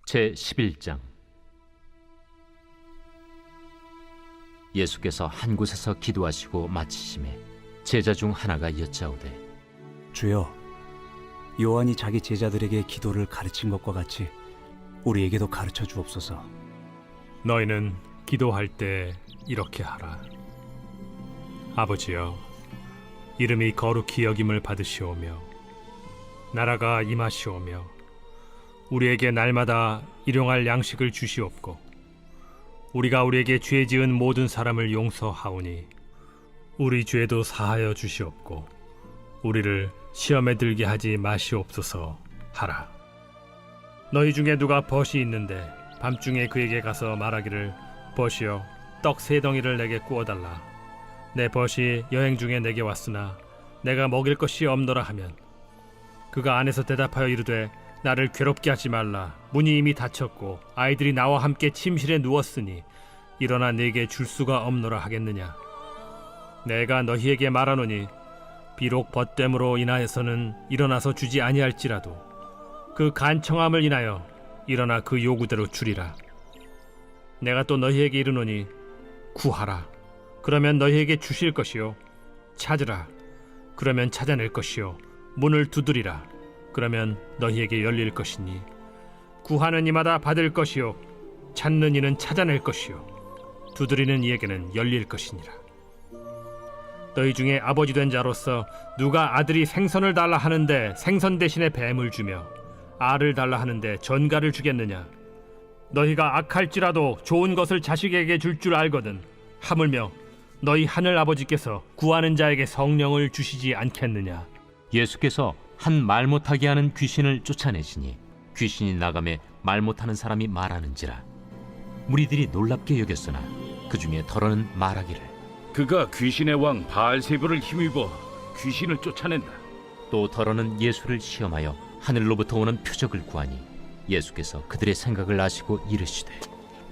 제11장. 예수께서 한 곳에서 기도하시고 마치심에 제자 중 하나가 여짜오되, 주여, 요한이 자기 제자들에게 기도를 가르친 것과 같이 우리에게도 가르쳐 주옵소서. 너희는 기도할 때 이렇게 하라. 아버지여, 이름이 거룩히 여김을 받으시오며 나라가 임하시오며 우리에게 날마다 일용할 양식을 주시옵고 우리가 우리에게 죄 지은 모든 사람을 용서하오니 우리 죄도 사하여 주시옵고 우리를 시험에 들게 하지 마시옵소서 하라. 너희 중에 누가 벗이 있는데 밤중에 그에게 가서 말하기를, 벗이여, 떡 3덩이를 내게 구워달라. 내 벗이 여행 중에 내게 왔으나 내가 먹일 것이 없노라 하면, 그가 안에서 대답하여 이르되, 나를 괴롭게 하지 말라. 문이 이미 닫혔고 아이들이 나와 함께 침실에 누웠으니 일어나 내게 줄 수가 없노라 하겠느냐. 내가 너희에게 말하노니 비록 벗됨으로 인하여서는 일어나서 주지 아니할지라도 그 간청함을 인하여 일어나 그 요구대로 주리라. 내가 또 너희에게 이르노니 구하라, 그러면 너희에게 주실 것이요. 찾으라, 그러면 찾아낼 것이요. 문을 두드리라, 그러면 너희에게 열릴 것이니 구하는 이마다 받을 것이요, 찾는 이는 찾아낼 것이요, 두드리는 이에게는 열릴 것이니라. 너희 중에 아버지 된 자로서 누가 아들이 생선을 달라 하는데 생선 대신에 뱀을 주며 알을 달라 하는데 전갈을 주겠느냐. 너희가 악할지라도 좋은 것을 자식에게 줄 줄 알거든 하물며 너희 하늘 아버지께서 구하는 자에게 성령을 주시지 않겠느냐. 예수께서 한 말 못하게 하는 귀신을 쫓아내시니 귀신이 나가매 말 못하는 사람이 말하는지라. 무리들이 놀랍게 여겼으나 그 중에 더러는 말하기를, 그가 귀신의 왕 바알세불을 힘입어 귀신을 쫓아낸다. 또 더러는 예수를 시험하여 하늘로부터 오는 표적을 구하니 예수께서 그들의 생각을 아시고 이르시되,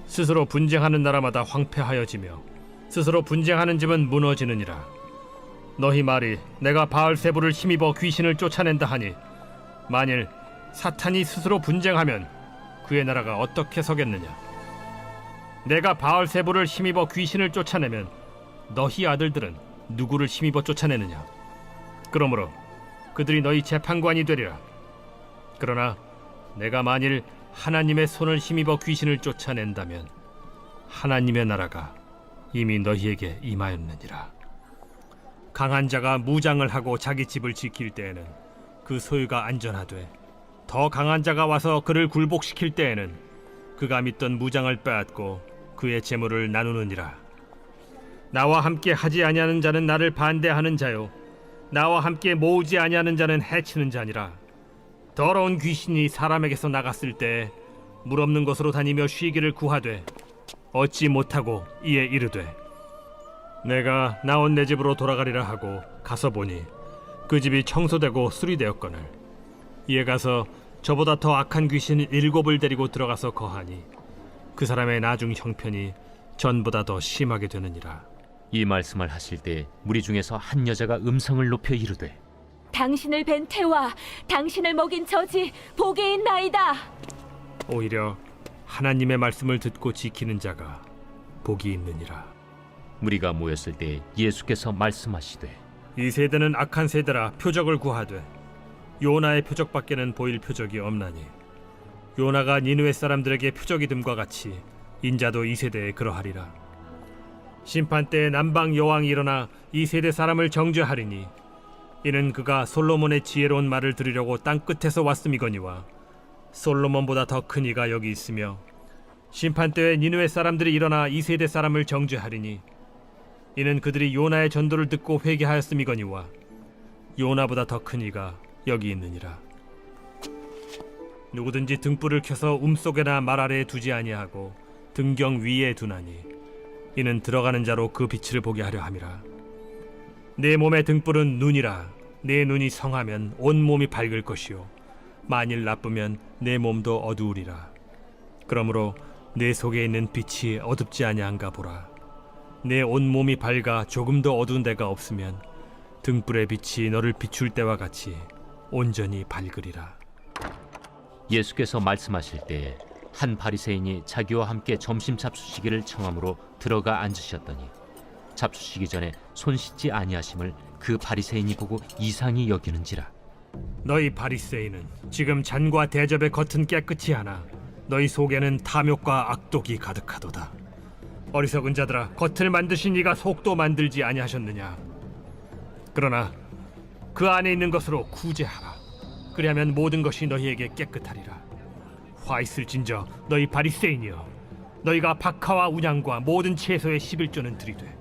스스로 분쟁하는 나라마다 황폐하여지며 스스로 분쟁하는 집은 무너지느니라. 너희 말이 내가 바알세불을 힘입어 귀신을 쫓아낸다 하니, 만일 사탄이 스스로 분쟁하면 그의 나라가 어떻게 서겠느냐. 내가 바알세불을 힘입어 귀신을 쫓아내면 너희 아들들은 누구를 힘입어 쫓아내느냐. 그러므로 그들이 너희 재판관이 되리라. 그러나 내가 만일 하나님의 손을 힘입어 귀신을 쫓아낸다면 하나님의 나라가 이미 너희에게 임하였느니라. 강한 자가 무장을 하고 자기 집을 지킬 때에는 그 소유가 안전하되, 더 강한 자가 와서 그를 굴복시킬 때에는 그가 믿던 무장을 빼앗고 그의 재물을 나누느니라. 나와 함께 하지 아니하는 자는 나를 반대하는 자요, 나와 함께 모으지 아니하는 자는 해치는 자니라. 더러운 귀신이 사람에게서 나갔을 때 물 없는 곳으로 다니며 쉬기를 구하되 얻지 못하고 이에 이르되, 내가 나온 내 집으로 돌아가리라 하고 가서 보니 그 집이 청소되고 수리되었거늘 이에 가서 저보다 더 악한 귀신 7을 데리고 들어가서 거하니 그 사람의 나중 형편이 전보다 더 심하게 되느니라. 이 말씀을 하실 때 무리 중에서 한 여자가 음성을 높여 이르되, 당신을 뵌 태와 당신을 먹인 저지 복이 있나이다. 오히려 하나님의 말씀을 듣고 지키는 자가 복이 있느니라. 무리가 모였을 때 예수께서 말씀하시되, 이 세대는 악한 세대라 표적을 구하되 요나의 표적밖에는 보일 표적이 없나니, 요나가 니느웨 사람들에게 표적이 됨과 같이 인자도 이 세대에 그러하리라. 심판 때에 남방 여왕이 일어나 이 세대 사람을 정죄하리니, 이는 그가 솔로몬의 지혜로운 말을 들으려고 땅 끝에서 왔음이거니와 솔로몬보다 더 큰 이가 여기 있으며, 심판 때에 니느웨 사람들이 일어나 이 세대 사람을 정죄하리니, 이는 그들이 요나의 전도를 듣고 회개하였음이거니와 요나보다 더 큰 이가 여기 있느니라. 누구든지 등불을 켜서 속에나 말 아래에 두지 아니하고 등경 위에 두나니, 이는 들어가는 자로 그 빛을 보게 하려 함이라. 내 몸의 등불은 눈이라. 내 눈이 성하면 온 몸이 밝을 것이요, 만일 나쁘면 내 몸도 어두우리라. 그러므로 내 속에 있는 빛이 어둡지 아니한가 보라. 내 온 몸이 밝아 조금도 어두운 데가 없으면 등불의 빛이 너를 비출 때와 같이 온전히 밝으리라. 예수께서 말씀하실 때 한 바리새인이 자기와 함께 점심 잡수시기를 청함으로 들어가 앉으셨더니 잡수시기 전에 손 씻지 아니하심을 그 바리새인이 보고 이상히 여기는지라. 너희 바리새인은 지금 잔과 대접의 겉은 깨끗이 하나 너희 속에는 탐욕과 악독이 가득하도다. 어리석은 자들아, 겉을 만드신 이가 속도 만들지 아니하셨느냐? 그러나 그 안에 있는 것으로 구제하라. 그리하면 모든 것이 너희에게 깨끗하리라. 화 있을진저 너희 바리새인이여, 너희가 박하와 운양과 모든 채소의 11조는 드리되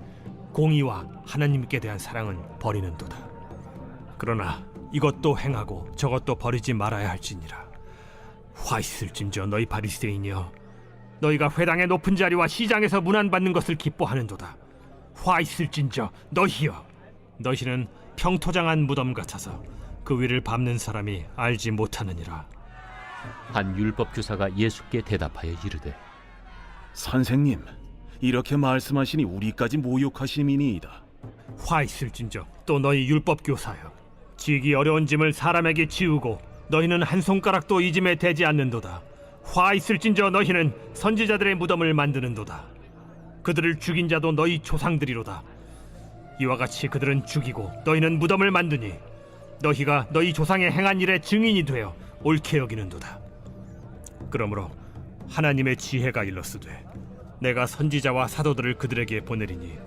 공의와 하나님께 대한 사랑은 버리는도다. 그러나 이것도 행하고 저것도 버리지 말아야 할지니라. 화 있을진저 너희 바리새인이여, 너희가 회당의 높은 자리와 시장에서 문안받는 것을 기뻐하는도다. 화 있을진저 너희여, 너희는 평토장한 무덤 같아서 그 위를 밟는 사람이 알지 못하느니라. 한 율법 교사가 예수께 대답하여 이르되 선생님, 이렇게 말씀하시니 우리까지 모욕하심이니이다. 화 있을진저 또 너희 율법 교사여, 지기 어려운 짐을 사람에게 지우고 너희는 한 손가락도 이 짐에 대지 않는도다. 화 있을진저 너희는 선지자들의 무덤을 만드는도다. 그들을 죽인 자도 너희 조상들이로다. 이와 같이 그들은 죽이고 너희는 무덤을 만드니 너희가 너희 조상의 행한 일의 증인이 되어 옳게 여기는도다. 그러므로 하나님의 지혜가 일렀으되 내가 선지자와 사도들을 그들에게 보내리니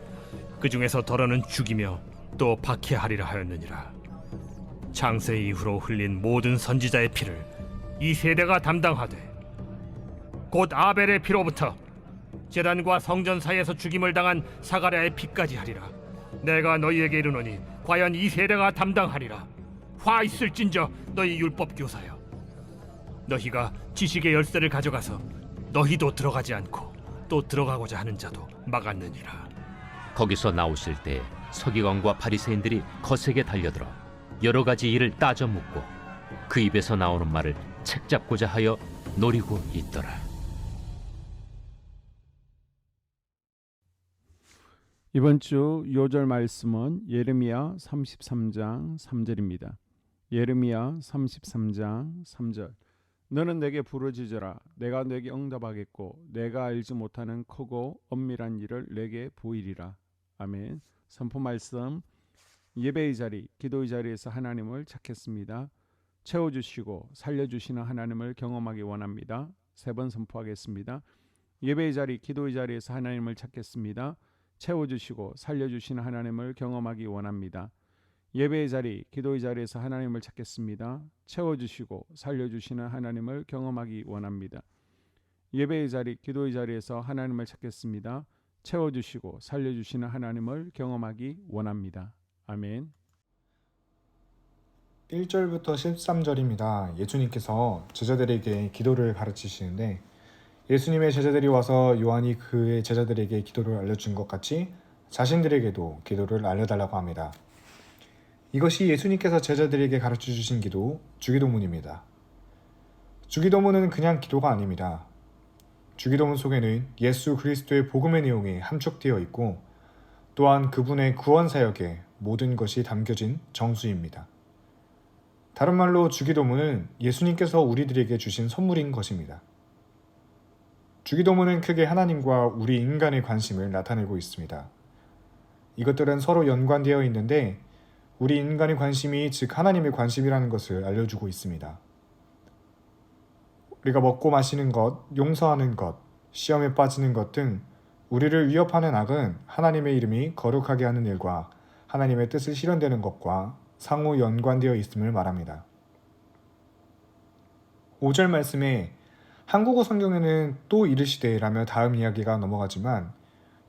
그 중에서 더러는 죽이며 또 박해하리라 하였느니라. 창세 이후로 흘린 모든 선지자의 피를 이 세대가 담당하되 곧 아벨의 피로부터 제단과 성전 사이에서 죽임을 당한 사가랴의 피까지 하리라. 내가 너희에게 이르노니 과연 이 세대가 담당하리라. 화 있을진저 너희 율법 교사여, 너희가 지식의 열쇠를 가져가서 너희도 들어가지 않고 또 들어가고자 하는 자도 막았느니라. 거기서 나오실 때 서기관과 바리새인들이 거세게 달려들어 여러 가지 일을 따져 묻고 그 입에서 나오는 말을 책잡고자 하여 노리고 있더라. 이번 주 요절 말씀은 예레미야 33장 3절입니다. 예레미야 33장 3절. 너는 내게 부르짖으라. 내가 내게 응답하겠고 내가 알지 못하는 크고 엄밀한 일을 내게 보이리라. 아멘. 선포 말씀. 예배의 자리, 기도의 자리에서 하나님을 찾겠습니다. 채워주시고 살려주시는 하나님을 경험하기 원합니다. 3번 선포하겠습니다. 예배의 자리, 기도의 자리에서 하나님을 찾겠습니다. 채워주시고 살려주시는 하나님을 경험하기 원합니다. 예배의 자리, 기도의 자리에서 하나님을 찾겠습니다. 채워주시고 살려주시는 하나님을 경험하기 원합니다. 예배의 자리, 기도의 자리에서 하나님을 찾겠습니다. 채워주시고 살려주시는 하나님을 경험하기 원합니다. 아멘. 1절부터 13절입니다. 예수님께서 제자들에게 기도를 가르치시는데 예수님의 제자들이 와서 요한이 그의 제자들에게 기도를 알려준 것 같이 자신들에게도 기도를 알려달라고 합니다. 이것이 예수님께서 제자들에게 가르쳐주신 기도, 주기도문입니다. 주기도문은 그냥 기도가 아닙니다. 주기도문 속에는 예수 그리스도의 복음의 내용이 함축되어 있고 또한 그분의 구원 사역에 모든 것이 담겨진 정수입니다. 다른 말로 주기도문은 예수님께서 우리들에게 주신 선물인 것입니다. 주기도문은 크게 하나님과 우리 인간의 관심을 나타내고 있습니다. 이것들은 서로 연관되어 있는데 우리 인간의 관심이 즉 하나님의 관심이라는 것을 알려주고 있습니다. 우리가 먹고 마시는 것, 용서하는 것, 시험에 빠지는 것 등 우리를 위협하는 악은 하나님의 이름이 거룩하게 하는 일과 하나님의 뜻을 실현되는 것과 상호 연관되어 있음을 말합니다. 5절 말씀에 한국어 성경에는 또 이르시되 라며 다음 이야기가 넘어가지만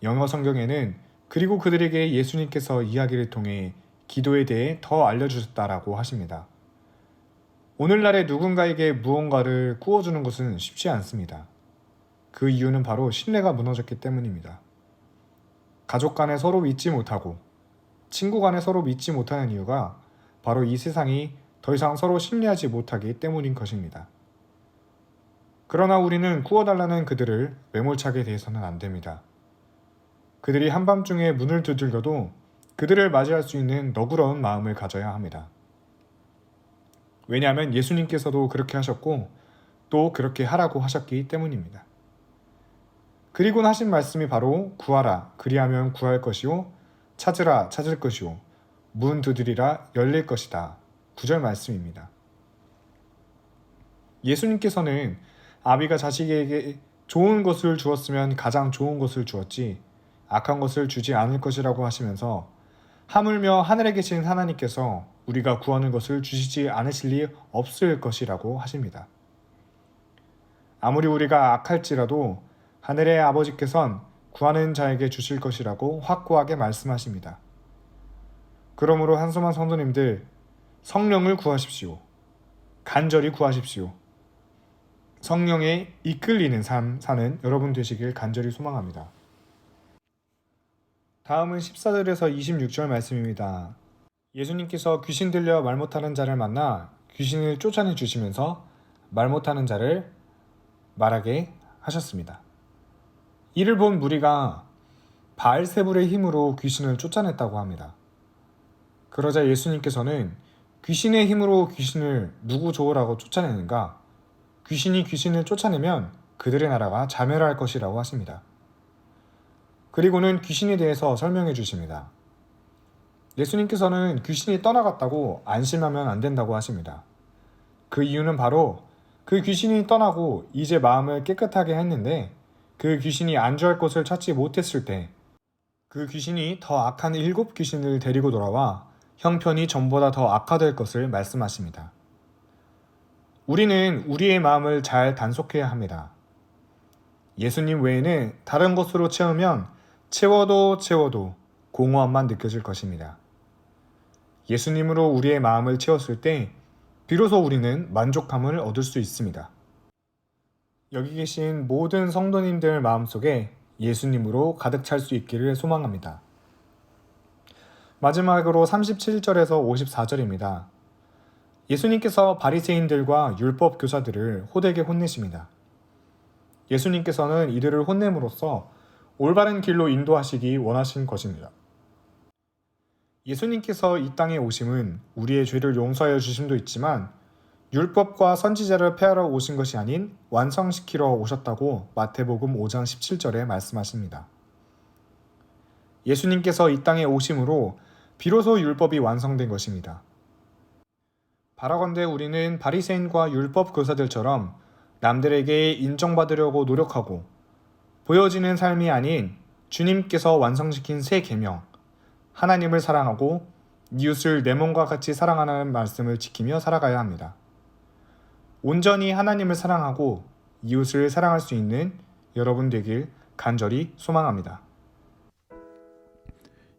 영어 성경에는 그리고 그들에게 예수님께서 이야기를 통해 기도에 대해 더 알려주셨다라고 하십니다. 오늘날에 누군가에게 무언가를 구워주는 것은 쉽지 않습니다. 그 이유는 바로 신뢰가 무너졌기 때문입니다. 가족 간에 서로 믿지 못하고 친구 간에 서로 믿지 못하는 이유가 바로 이 세상이 더 이상 서로 신뢰하지 못하기 때문인 것입니다. 그러나 우리는 구워달라는 그들을 매몰차게 대해서는 안 됩니다. 그들이 한밤중에 문을 두들겨도 그들을 맞이할 수 있는 너그러운 마음을 가져야 합니다. 왜냐하면 예수님께서도 그렇게 하셨고 또 그렇게 하라고 하셨기 때문입니다. 그리고 하신 말씀이 바로 구하라 그리하면 구할 것이요 찾으라 찾을 것이요 문 두드리라 열릴 것이다. 9절 말씀입니다. 예수님께서는 아비가 자식에게 좋은 것을 주었으면 가장 좋은 것을 주었지 악한 것을 주지 않을 것이라고 하시면서 하물며 하늘에 계신 하나님께서 우리가 구하는 것을 주시지 않으실 리 없을 것이라고 하십니다. 아무리 우리가 악할지라도 하늘의 아버지께선 구하는 자에게 주실 것이라고 확고하게 말씀하십니다. 그러므로 한소만 성도님들 성령을 구하십시오. 간절히 구하십시오. 성령에 이끌리는 삶 사는 여러분 되시길 간절히 소망합니다. 다음은 14절에서 26절 말씀입니다. 예수님께서 귀신 들려 말 못하는 자를 만나 귀신을 쫓아내 주시면서 말 못하는 자를 말하게 하셨습니다. 이를 본 무리가 바알세불의 힘으로 귀신을 쫓아냈다고 합니다. 그러자 예수님께서는 귀신의 힘으로 귀신을 누구 좋으라고 쫓아내는가? 귀신이 귀신을 쫓아내면 그들의 나라가 자멸할 것이라고 하십니다. 그리고는 귀신에 대해서 설명해 주십니다. 예수님께서는 귀신이 떠나갔다고 안심하면 안 된다고 하십니다. 그 이유는 바로 그 귀신이 떠나고 이제 마음을 깨끗하게 했는데 그 귀신이 안주할 곳을 찾지 못했을 때 그 귀신이 더 악한 7 귀신을 데리고 돌아와 형편이 전보다 더 악화될 것을 말씀하십니다. 우리는 우리의 마음을 잘 단속해야 합니다. 예수님 외에는 다른 것으로 채우면 채워도 공허함만 느껴질 것입니다. 예수님으로 우리의 마음을 채웠을 때 비로소 우리는 만족함을 얻을 수 있습니다. 여기 계신 모든 성도님들 마음속에 예수님으로 가득 찰 수 있기를 소망합니다. 마지막으로 37절에서 54절입니다. 예수님께서 바리새인들과 율법 교사들을 호되게 혼내십니다. 예수님께서는 이들을 혼냄으로써 올바른 길로 인도하시기 원하신 것입니다. 예수님께서 이 땅에 오심은 우리의 죄를 용서하여 주심도 있지만 율법과 선지자를 폐하러 오신 것이 아닌 완성시키러 오셨다고 마태복음 5장 17절에 말씀하십니다. 예수님께서 이 땅에 오심으로 비로소 율법이 완성된 것입니다. 바라건대 우리는 바리새인과 율법 교사들처럼 남들에게 인정받으려고 노력하고 보여지는 삶이 아닌 주님께서 완성시킨 새 계명, 하나님을 사랑하고 이웃을 내 몸과 같이 사랑하는 말씀을 지키며 살아가야 합니다. 온전히 하나님을 사랑하고 이웃을 사랑할 수 있는 여러분 되길 간절히 소망합니다.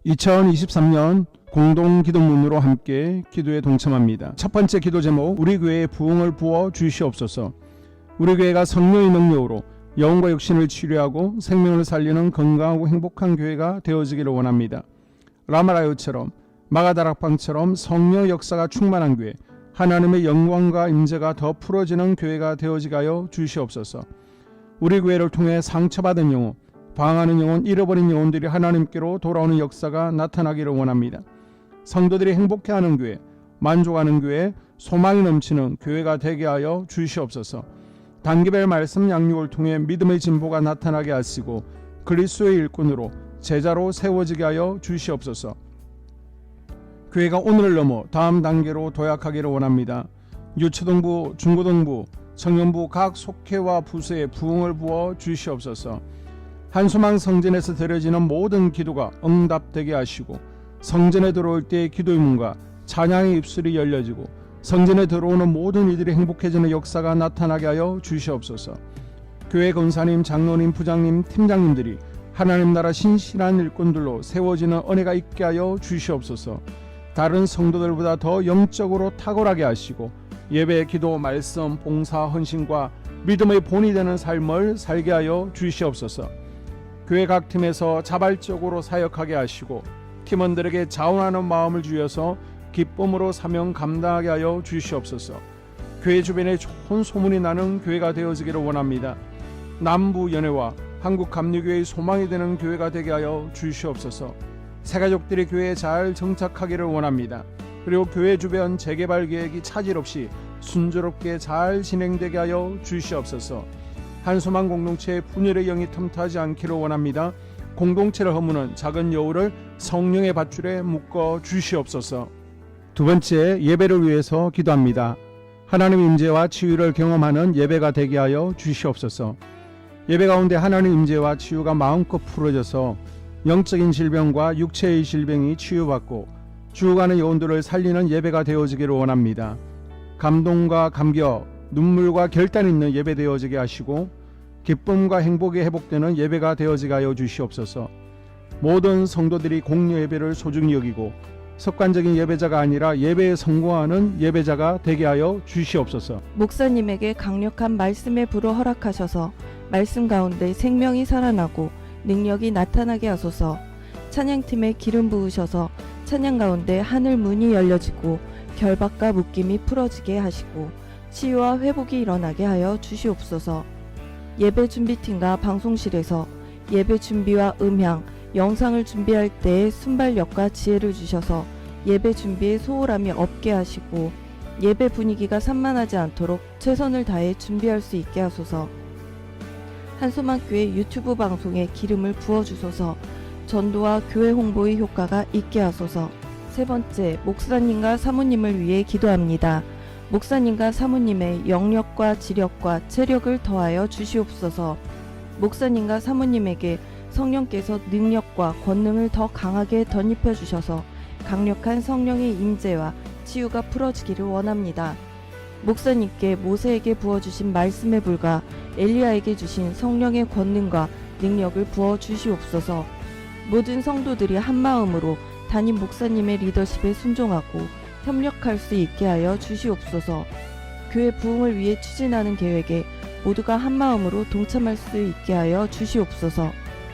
2023년 공동 기도문으로 함께 기도에 동참합니다. 첫 번째 기도 제목, 우리 교회에 부흥을 부어 주시옵소서. 우리 교회가 성령의 능력으로 영혼과 육신을 치료하고 생명을 살리는 건강하고 행복한 교회가 되어지기를 원합니다. 라마라요처럼 마가다락방처럼 성령 역사가 충만한 교회, 하나님의 영광과 임재가 더 풀어지는 교회가 되어지게 하여 주시옵소서. 우리 교회를 통해 상처받은 영혼, 방황하는 영혼, 잃어버린 영혼들이 하나님께로 돌아오는 역사가 나타나기를 원합니다. 성도들이 행복해하는 교회, 만족하는 교회, 소망이 넘치는 교회가 되게 하여 주시옵소서. 단기별 말씀 양육을 통해 믿음의 진보가 나타나게 하시고 그리스도의 일꾼으로 제자로 세워지게 하여 주시옵소서. 교회가 오늘을 넘어 다음 단계로 도약하기를 원합니다. 유초등부, 중고등부, 청년부 각 속회와 부서에 부흥을 부어 주시옵소서. 한소망 성전에서 드려지는 모든 기도가 응답되게 하시고 성전에 들어올 때의 기도의 문과 찬양의 입술이 열려지고 성전에 들어오는 모든 이들이 행복해지는 역사가 나타나게 하여 주시옵소서. 교회 권사님, 장로님, 부장님, 팀장님들이 하나님 나라 신실한 일꾼들로 세워지는 은혜가 있게 하여 주시옵소서. 다른 성도들보다 더 영적으로 탁월하게 하시고 예배, 기도, 말씀, 봉사, 헌신과 믿음의 본이 되는 삶을 살게 하여 주시옵소서. 교회 각 팀에서 자발적으로 사역하게 하시고 팀원들에게 자원하는 마음을 주셔서 기쁨으로 사명 감당하게 하여 주시옵소서. 교회 주변에 좋은 소문이 나는 교회가 되어지기를 원합니다. 남부연회와 한국감리교회의 소망이 되는 교회가 되게 하여 주시옵소서. 새가족들이 교회에 잘 정착하기를 원합니다. 그리고 교회 주변 재개발 계획이 차질 없이 순조롭게 잘 진행되게 하여 주시옵소서. 한소만 공동체의 분열의 영이 틈타지 않기를 원합니다. 공동체를 허무는 작은 여우를 성령의 밧줄에 묶어 주시옵소서. 두 번째, 예배를 위해서 기도합니다. 하나님 임재와 치유를 경험하는 예배가 되게 하여 주시옵소서. 예배 가운데 하나님 임재와 치유가 마음껏 풀어져서 영적인 질병과 육체의 질병이 치유받고 죽어가는 영혼들을 살리는 예배가 되어지기를 원합니다. 감동과 감격, 눈물과 결단 있는 예배 되어지게 하시고 기쁨과 행복이 회복되는 예배가 되어지게 하여 주시옵소서. 모든 성도들이 공여 예배를 소중히 여기고 습관적인 예배자가 아니라 예배에 성공하는 예배자가 되게 하여 주시옵소서. 목사님에게 강력한 말씀의 불을 허락하셔서 말씀 가운데 생명이 살아나고 능력이 나타나게 하소서. 찬양팀에 기름 부으셔서 찬양 가운데 하늘 문이 열려지고 결박과 묶임이 풀어지게 하시고 치유와 회복이 일어나게 하여 주시옵소서. 예배 준비팀과 방송실에서 예배 준비와 음향, 영상을 준비할 때의 순발력과 지혜를 주셔서 예배 준비에 소홀함이 없게 하시고 예배 분위기가 산만하지 않도록 최선을 다해 준비할 수 있게 하소서. 한소만교회 유튜브 방송에 기름을 부어주소서. 전도와 교회 홍보의 효과가 있게 하소서. 세 번째, 목사님과 사모님을 위해 기도합니다. 목사님과 사모님의 영력과 지력과 체력을 더하여 주시옵소서. 목사님과 사모님에게 성령께서 능력과 권능을 더 강하게 덧입혀 주셔서 강력한 성령의 임재와 치유가 풀어지기를 원합니다. 목사님께 모세에게 부어주신 말씀의 불과 엘리야에게 주신 성령의 권능과 능력을 부어 주시옵소서. 모든 성도들이 한마음으로 담임 목사님의 리더십에 순종하고 협력할 수 있게 하여 주시옵소서. 교회 부흥을 위해 추진하는 계획에 모두가 한마음으로 동참할 수 있게 하여 주시옵소서.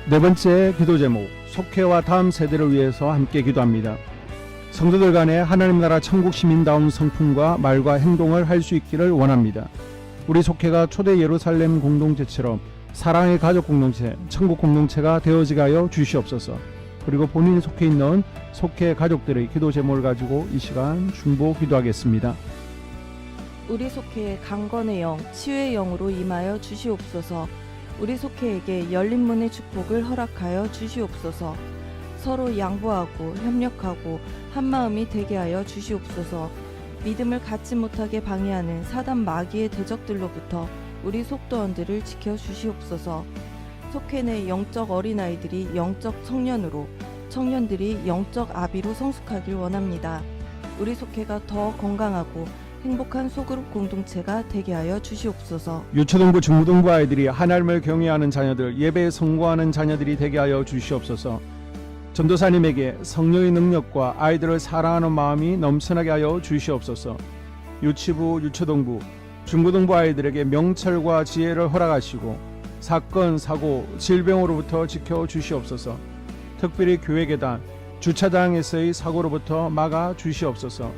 네 번째 기도 제목, 속회와 다음 세대를 위해서 함께 기도합니다. 성도들 간에 하나님 나라 천국 시민다운 성품과 말과 행동을 할 수 있기를 원합니다. 우리 속회가 초대 예루살렘 공동체처럼 사랑의 가족 공동체, 천국 공동체가 되어지게 하여 주시옵소서. 그리고 본인이 속해 있는 속회 가족들의 기도 제목을 가지고 이 시간 중보 기도하겠습니다. 우리 속회에 강건의 영, 치유의 영으로 임하여 주시옵소서. 우리 속회에게 열린 문의 축복을 허락하여 주시옵소서. 서로 양보하고 협력하고 한마음이 되게 하여 주시옵소서. 믿음을 갖지 못하게 방해하는 사단 마귀의 대적들로부터 우리 속도원들을 지켜 주시옵소서. 속회 내 영적 어린아이들이 영적 청년으로, 청년들이 영적 아비로 성숙하길 원합니다. 우리 속회가 더 건강하고 행복한 소그룹 공동체가 되게 하여 주시옵소서. 유초등부 중고등부 아이들이 하나님을 경외하는 자녀들, 예배에 성공하는 자녀들이 되게 하여 주시옵소서. 전도사님에게 성령의 능력과 아이들을 사랑하는 마음이 넘쳐나게 하여 주시옵소서. 유치부, 유초등부, 중고등부 아이들에게 명철과 지혜를 허락하시고 사건, 사고, 질병으로부터 지켜 주시옵소서. 특별히 교회 계단, 주차장에서의 사고로부터 막아 주시옵소서.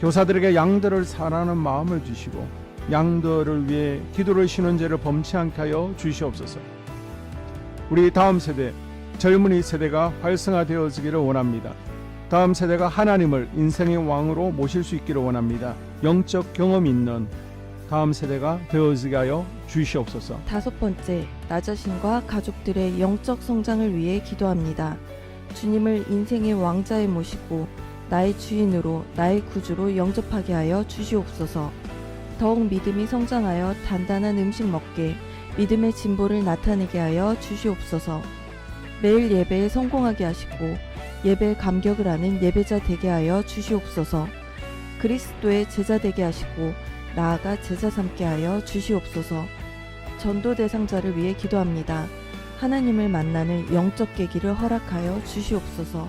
교사들에게 양들을 사랑하는 마음을 주시고 양들을 위해 기도를 쉬는 죄를 범치 않게 하여 주시옵소서. 우리 다음 세대, 젊은이 세대가 활성화되어지기를 원합니다. 다음 세대가 하나님을 인생의 왕으로 모실 수 있기를 원합니다. 영적 경험이 있는 다음 세대가 되어지게 하여 주시옵소서. 다섯 번째, 나 자신과 가족들의 영적 성장을 위해 기도합니다. 주님을 인생의 왕자에 모시고 나의 주인으로, 나의 구주로 영접하게 하여 주시옵소서. 더욱 믿음이 성장하여 단단한 음식 먹게, 믿음의 진보를 나타내게 하여 주시옵소서. 매일 예배에 성공하게 하시고 예배에 감격을 하는 예배자 되게 하여 주시옵소서. 그리스도의 제자 되게 하시고 나아가 제자 삼게 하여 주시옵소서. 전도 대상자를 위해 기도합니다. 하나님을 만나는 영적 계기를 허락하여 주시옵소서.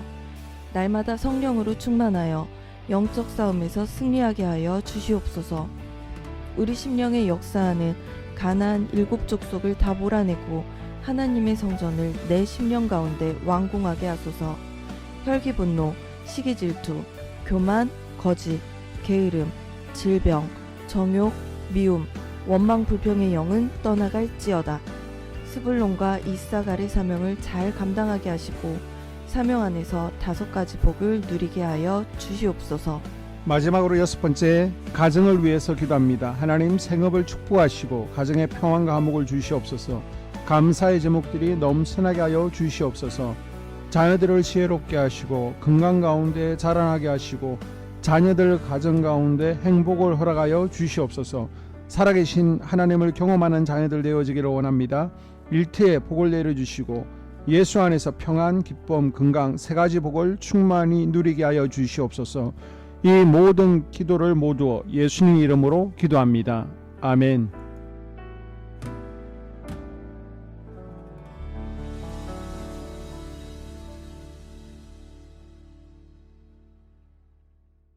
날마다 성령으로 충만하여 영적 싸움에서 승리하게 하여 주시옵소서. 우리 심령에 역사하는 가나안 7 족속을 다 몰아내고 하나님의 성전을 내 심령 가운데 완공하게 하소서. 혈기 분노, 시기 질투, 교만, 거짓, 게으름, 질병, 정욕, 미움, 원망 불평의 영은 떠나갈지어다. 스불론과 이사갈의 사명을 잘 감당하게 하시고 사명 안에서 5가지 복을 누리게 하여 주시옵소서. 마지막으로 6번째, 가정을 위해서 기도합니다. 하나님 생업을 축복하시고 가정에 평안과 화목을 주시옵소서. 감사의 제목들이 넘쳐나게 하여 주시옵소서. 자녀들을 지혜롭게 하시고 건강 가운데 자라나게 하시고 자녀들 가정 가운데 행복을 허락하여 주시옵소서. 살아계신 하나님을 경험하는 자녀들 되어지기를 원합니다. 일터에 복을 내려주시고 예수 안에서 평안, 기쁨, 건강 세 가지 복을 충만히 누리게 하여 주시옵소서. 이 모든 기도를 모두 예수님 이름으로 기도합니다. 아멘.